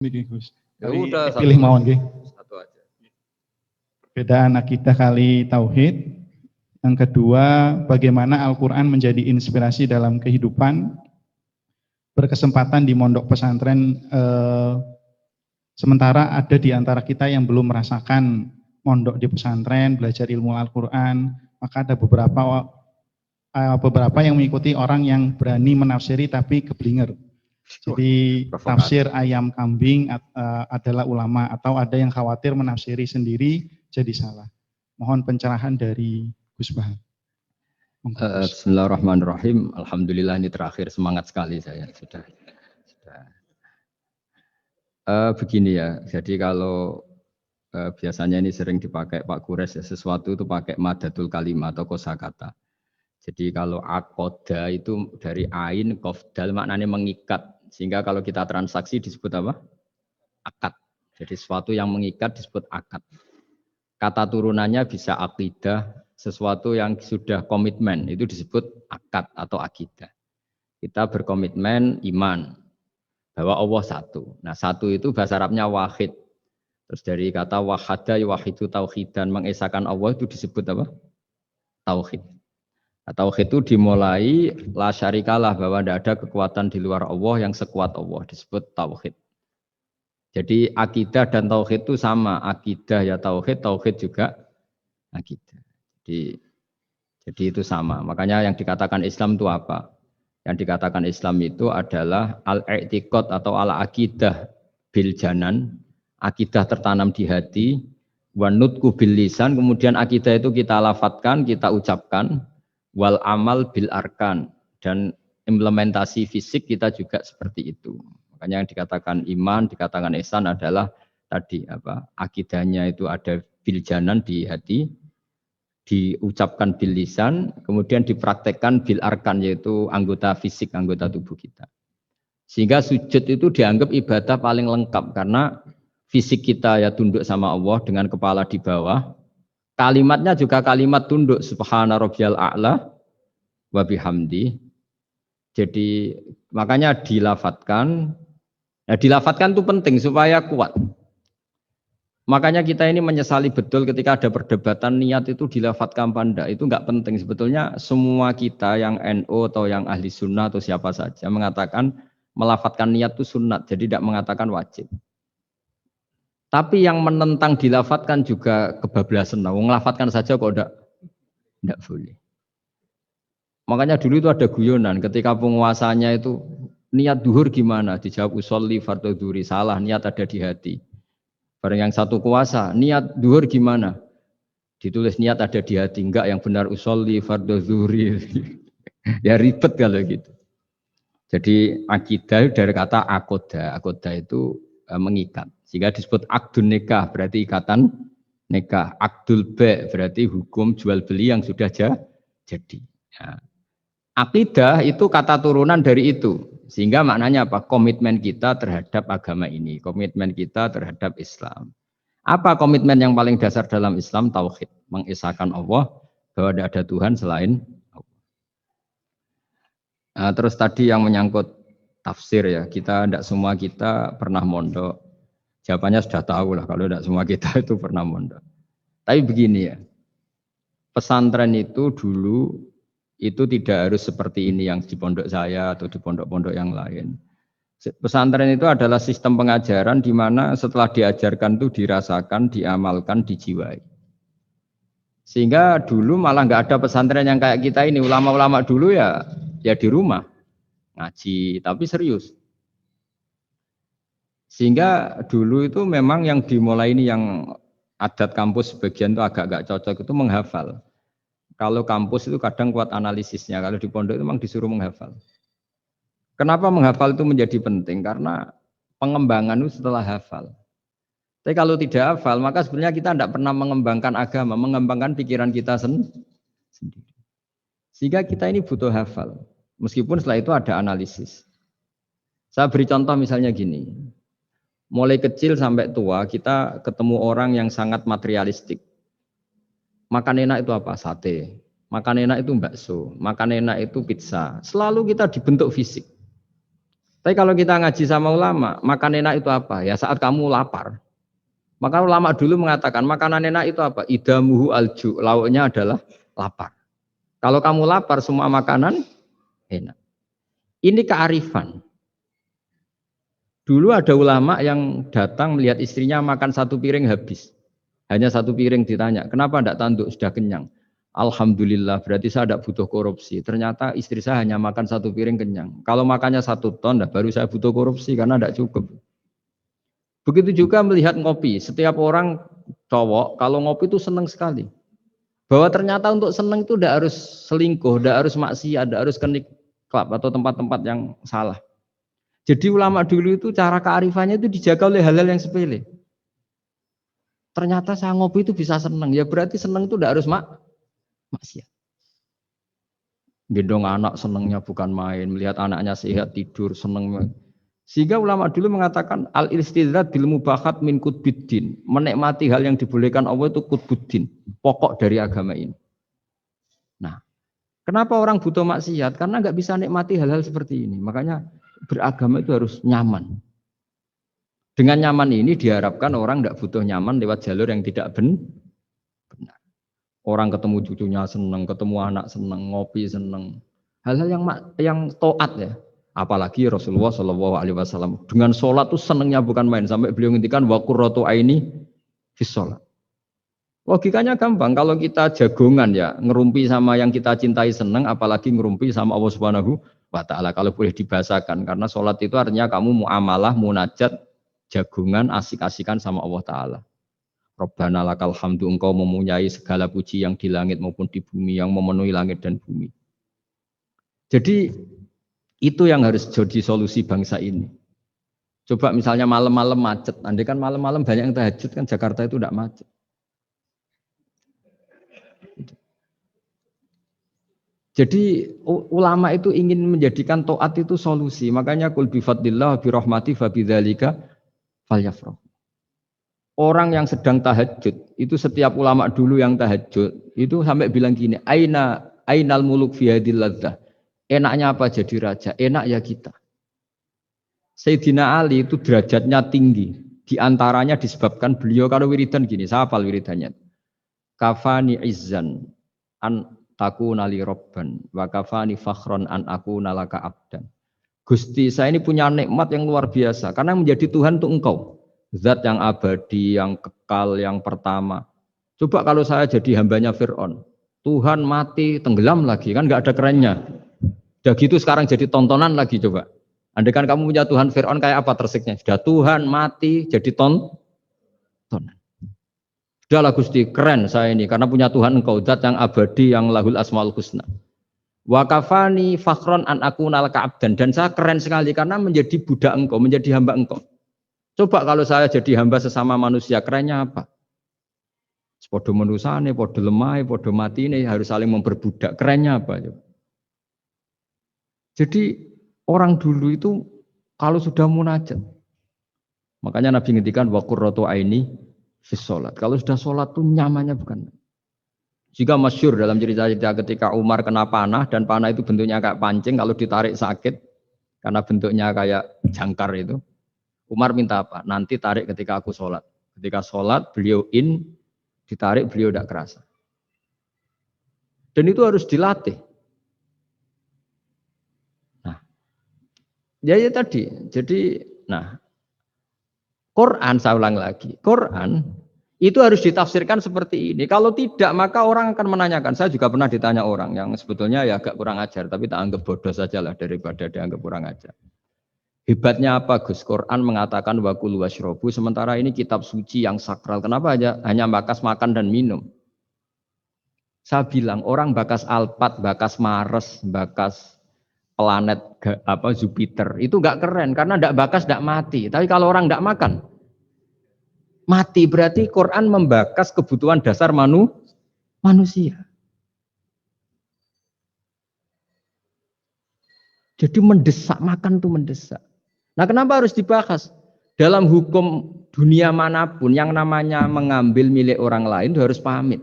Niki Gus. Ya udah Pilih mawon nggih. Satu aja. Perbedaan akidah kali tauhid. Yang kedua, bagaimana Al-Qur'an menjadi inspirasi dalam kehidupan. Berkesempatan di mondok pesantren, sementara ada di antara kita yang belum merasakan mondok di pesantren, belajar ilmu Al-Qur'an, maka ada beberapa yang mengikuti orang yang berani menafsiri tapi keblinger. Jadi tafsir ayam kambing adalah ulama, atau ada yang khawatir menafsiri sendiri jadi salah. Mohon pencerahan dari Gus Bahar. Bismillahirrahmanirrahim. Alhamdulillah ini terakhir, semangat sekali saya sudah. Begini ya, jadi kalau biasanya ini sering dipakai Pak Kures ya, sesuatu itu pakai madatul kalimat atau kosakata. Jadi kalau akoda itu dari ain, kofdal maknanya mengikat. Sehingga kalau kita transaksi disebut apa? Akad. Jadi sesuatu yang mengikat disebut akad. Kata turunannya bisa akidah, sesuatu yang sudah komitmen itu disebut akad atau akidah. Kita berkomitmen iman bahwa Allah satu. Nah satu itu bahasa Arabnya wahid. Terus dari kata wahada wahidu tauhidan, mengesahkan Allah itu disebut apa? Tauhid. Tauhid itu dimulai la syarikalah, bahwa tidak ada kekuatan di luar Allah yang sekuat Allah, disebut tauhid. Jadi akidah dan tauhid itu sama, akidah ya tauhid, tauhid juga akidah. Jadi itu sama. Makanya yang dikatakan Islam itu apa? Yang dikatakan Islam itu adalah al-i'tiqad atau al-aqidah bil janan, akidah tertanam di hati, wa nutqu bil lisan, kemudian akidah itu kita lafadzkan, kita ucapkan, wal amal bil arkan, dan implementasi fisik kita juga seperti itu. Makanya yang dikatakan iman, dikatakan ihsan adalah tadi apa? Akidahnya itu ada bil janan di hati, diucapkan bil lisan, kemudian dipraktekkan bil arkan, yaitu anggota fisik, anggota tubuh kita. Sehingga sujud itu dianggap ibadah paling lengkap karena fisik kita ya tunduk sama Allah dengan kepala di bawah. Kalimatnya juga kalimat tunduk, subhana rabbiyal a'la wa bihamdi. Jadi makanya dilafatkan. Nah, dilafatkan itu penting supaya kuat. Makanya kita ini menyesali betul ketika ada perdebatan niat itu dilafatkan apa enggak. Itu enggak penting. Sebetulnya semua kita yang NU atau yang ahli sunnah atau siapa saja mengatakan melafatkan niat itu sunat. Jadi tidak mengatakan wajib. Tapi yang menentang dilafatkan juga kebablasan. Nah, melafatkan saja kok enggak boleh. Makanya dulu itu ada guyonan ketika penguasanya itu niat duhur gimana? Dijawab usolli fardhu duhuri, salah, niat ada di hati. Barang yang satu kuasa, niat duhur gimana? Ditulis niat ada di hati, enggak, yang benar usolli fardhu duhuri. Ya ribet kalau gitu. Jadi akidah dari kata akoda. Akoda itu mengikat. Sehingga disebut akdun nikah, berarti ikatan nikah. Akdul ba' berarti hukum jual beli yang sudah jadi. Ya. Akidah itu kata turunan dari itu. Sehingga maknanya apa? Komitmen kita terhadap agama ini. Komitmen kita terhadap Islam. Apa komitmen yang paling dasar dalam Islam? Tauhid. Mengesahkan Allah bahwa tidak ada Tuhan selain Allah. Nah, terus tadi yang menyangkut tafsir ya. Tidak semua kita pernah mondok. Jawabannya sudah tahu lah kalau tidak semua kita itu pernah mondok. Tapi begini ya. Pesantren itu dulu itu tidak harus seperti ini yang di pondok saya atau di pondok-pondok yang lain. Pesantren itu adalah sistem pengajaran di mana setelah diajarkan itu dirasakan, diamalkan, dijiwai. Sehingga dulu malah nggak ada pesantren yang kayak kita ini. Ulama-ulama dulu ya di rumah ngaji, tapi serius. Sehingga dulu itu memang yang dimulai ini yang adat kampus sebagian itu agak nggak cocok itu menghafal. Kalau kampus itu kadang kuat analisisnya, kalau di pondok itu memang disuruh menghafal. Kenapa menghafal itu menjadi penting? Karena pengembangan itu setelah hafal. Tapi kalau tidak hafal, maka sebenarnya kita tidak pernah mengembangkan agama, mengembangkan pikiran kita sendiri. Sehingga kita ini butuh hafal. Meskipun setelah itu ada analisis. Saya beri contoh misalnya gini. Mulai kecil sampai tua, kita ketemu orang yang sangat materialistik. Makan enak itu apa? Sate. Makan enak itu bakso. Makan enak itu pizza. Selalu kita dibentuk fisik. Tapi kalau kita ngaji sama ulama, makan enak itu apa? Ya saat kamu lapar. Maka ulama dulu mengatakan makanan enak itu apa? Idamuhu alju, lauknya adalah lapar. Kalau kamu lapar semua makanan enak. Ini kearifan. Dulu ada ulama yang datang melihat istrinya makan satu piring habis. Hanya satu piring ditanya, kenapa tidak tanduk, sudah kenyang? Alhamdulillah, berarti saya tidak butuh korupsi. Ternyata istri saya hanya makan satu piring kenyang. Kalau makannya 1 ton, baru saya butuh korupsi karena tidak cukup. Begitu juga melihat ngopi. Setiap orang cowok, kalau ngopi itu senang sekali. Bahwa ternyata untuk senang itu tidak harus selingkuh, tidak harus maksiat, tidak harus ke klub atau tempat-tempat yang salah. Jadi ulama dulu itu cara kearifannya itu dijaga oleh hal-hal yang sepele. Ternyata saya ngopi itu bisa senang. Ya berarti senang itu tidak harus maksiat. Gendong anak senangnya bukan main. Melihat anaknya sehat tidur senang. Sehingga ulama dulu mengatakan al-istidzat bil mubahat min qutbiddin. Menikmati hal yang dibolehkan Allah itu qutbuddin. Pokok dari agama ini. Nah, kenapa orang butuh maksiat? Karena nggak bisa nikmati hal-hal seperti ini. Makanya beragama itu harus nyaman. Dengan nyaman ini diharapkan orang tidak butuh nyaman lewat jalur yang tidak benar. Orang ketemu cucunya senang, ketemu anak senang, ngopi senang. Hal-hal yang taat ya. Apalagi Rasulullah SAW dengan sholat tuh senangnya bukan main. Sampai beliau ngintikan wa qurratu aini fis sholat. Logikanya gampang. Kalau kita jagongan ya ngerumpi sama yang kita cintai senang, apalagi ngerumpi sama Allah Subhanahu wa Ta'ala. Kalau boleh dibahasakan, karena sholat itu artinya kamu muamalah, munajat, jagungan, asik-asikan sama Allah Ta'ala. Rabbana lakal hamdu, engkau mempunyai segala puji yang di langit maupun di bumi, yang memenuhi langit dan bumi. Jadi itu yang harus jadi solusi bangsa ini. Coba misalnya malam-malam macet, andai kan malam-malam banyak yang tahajud kan Jakarta itu tidak macet. Jadi ulama itu ingin menjadikan taat itu solusi. Makanya kul bi fadlillah bi rahmati fa bidzalika falyafrah. Orang yang sedang tahajud, itu setiap ulama dulu yang tahajud, itu sampai bilang gini, ainal muluk fi hadil ladzah. Enaknya apa jadi raja? Enak ya kita. Sayyidina Ali itu derajatnya tinggi. Di antaranya disebabkan beliau kalau wiridan gini, saya hafal wiridannya. Kafani izzan an takuna li robban wa kafani fakhron an aku nalaka abdan. Gusti, saya ini punya nikmat yang luar biasa karena menjadi Tuhan untuk engkau. Zat yang abadi, yang kekal, yang pertama. Coba kalau saya jadi hambanya Fir'aun, Tuhan mati, tenggelam lagi, kan nggak ada kerennya. Udah gitu sekarang jadi tontonan lagi coba. Andai kan kamu punya Tuhan Fir'aun kayak apa tersiknya? Sudah Tuhan mati jadi tontonan. Sudahlah Gusti, keren saya ini karena punya Tuhan engkau, zat yang abadi, yang lahul asmaul husna. Wa kafani fakhron an aku nalaka abdan, dan saya keren sekali karena menjadi budak engkau, menjadi hamba engkau. Coba kalau saya jadi hamba sesama manusia, kerennya apa? Podo menusane, podo lemah, podo mati ini harus saling memperbudak. Kerennya apa? Jadi orang dulu itu kalau sudah munajat, makanya Nabi ngendikan wa qurratu aini fis sholat. Kalau sudah sholat tuh nyamannya bukan. Jika masyhur dalam cerita-cerita ketika Umar kena panah dan panah itu bentuknya kayak pancing, kalau ditarik sakit karena bentuknya kayak jangkar itu. Umar minta apa? Nanti tarik ketika aku sholat. Ketika sholat beliau ditarik beliau tidak kerasa. Dan itu harus dilatih. Nah, ya tadi. Jadi, Quran saya ulang lagi. Quran itu harus ditafsirkan seperti ini. Kalau tidak, maka orang akan menanyakan. Saya juga pernah ditanya orang yang sebetulnya ya agak kurang ajar, tapi tak anggap bodoh saja lah daripada dianggap kurang ajar. Hebatnya apa Gus? Quran mengatakan wa kulu washrobu, sementara ini kitab suci yang sakral. Kenapa hanya bakas makan dan minum? Saya bilang orang bakas Alphard, bakas Mars, bakas planet Jupiter itu enggak keren karena enggak bakas enggak mati. Tapi kalau orang enggak makan mati, berarti Quran membakas kebutuhan dasar manusia. Jadi mendesak, makan tuh mendesak. Nah, kenapa harus dibahas? Dalam hukum dunia manapun yang namanya mengambil milik orang lain itu harus pamit.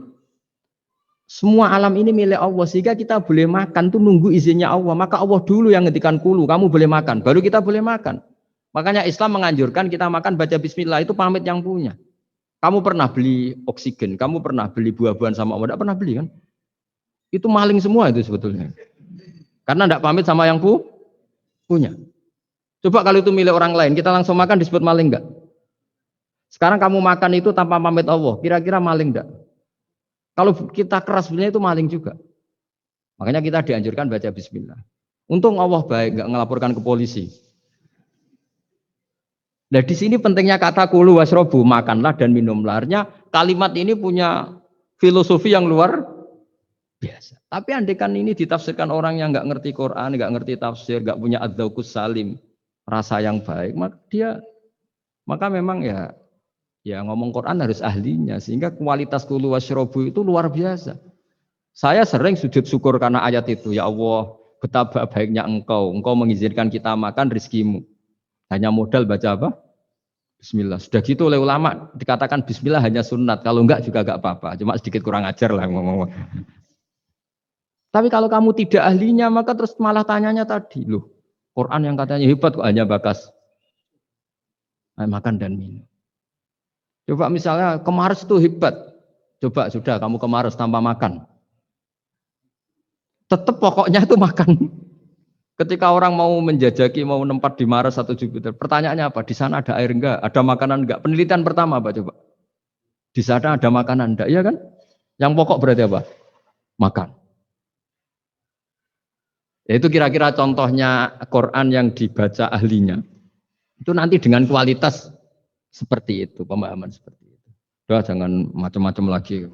Semua alam ini milik Allah, sehingga kita boleh makan tuh nunggu izinnya Allah. Maka Allah dulu yang ngendikan kulu, kamu boleh makan, baru kita boleh makan. Makanya Islam menganjurkan kita makan baca bismillah, itu pamit yang punya. Kamu pernah beli oksigen, kamu pernah beli buah-buahan sama Allah, tidak pernah beli kan? Itu maling semua itu sebetulnya. Karena tidak pamit sama yang punya. Coba kalau itu milik orang lain, kita langsung makan disebut maling enggak? Sekarang kamu makan itu tanpa pamit Allah, kira-kira maling enggak? Kalau kita keras sebenarnya itu maling juga. Makanya kita dianjurkan baca bismillah. Untung Allah baik, enggak ngelaporkan ke polisi. Nah di sini pentingnya kata kulu wasrobu, makanlah dan minumlah. Artinya kalimat ini punya filosofi yang luar biasa. Tapi andekan ini ditafsirkan orang yang enggak ngerti Quran, enggak ngerti tafsir, enggak punya adzauqus salim, rasa yang baik, maka memang ya ngomong Quran harus ahlinya, sehingga kualitas kulu wasrobu itu luar biasa. Saya sering sujud syukur karena ayat itu, ya Allah betapa baiknya engkau mengizinkan kita makan rizkimu. Hanya modal baca apa? Bismillah. Sudah gitu oleh ulama dikatakan bismillah hanya sunat, kalau enggak juga enggak apa-apa, cuma sedikit kurang ajar lah ngomong. Tapi kalau kamu tidak ahlinya, maka terus malah tanyanya tadi, loh Quran yang katanya hebat kok hanya bakas makan dan minum. Coba misalnya kemarin itu hebat. Coba sudah kamu kemarin tanpa makan. Tetap pokoknya itu makan. Ketika orang mau menjajaki, mau nempat di Mars atau Jupiter, pertanyaannya apa? Di sana ada air enggak? Ada makanan enggak? Penelitian pertama apa coba? Di sana ada makanan enggak? Iya kan? Yang pokok berarti apa? Makan. Itu kira-kira contohnya Quran yang dibaca ahlinya. Itu nanti dengan kualitas seperti itu, pemahaman seperti itu. Udah jangan macam-macam lagi.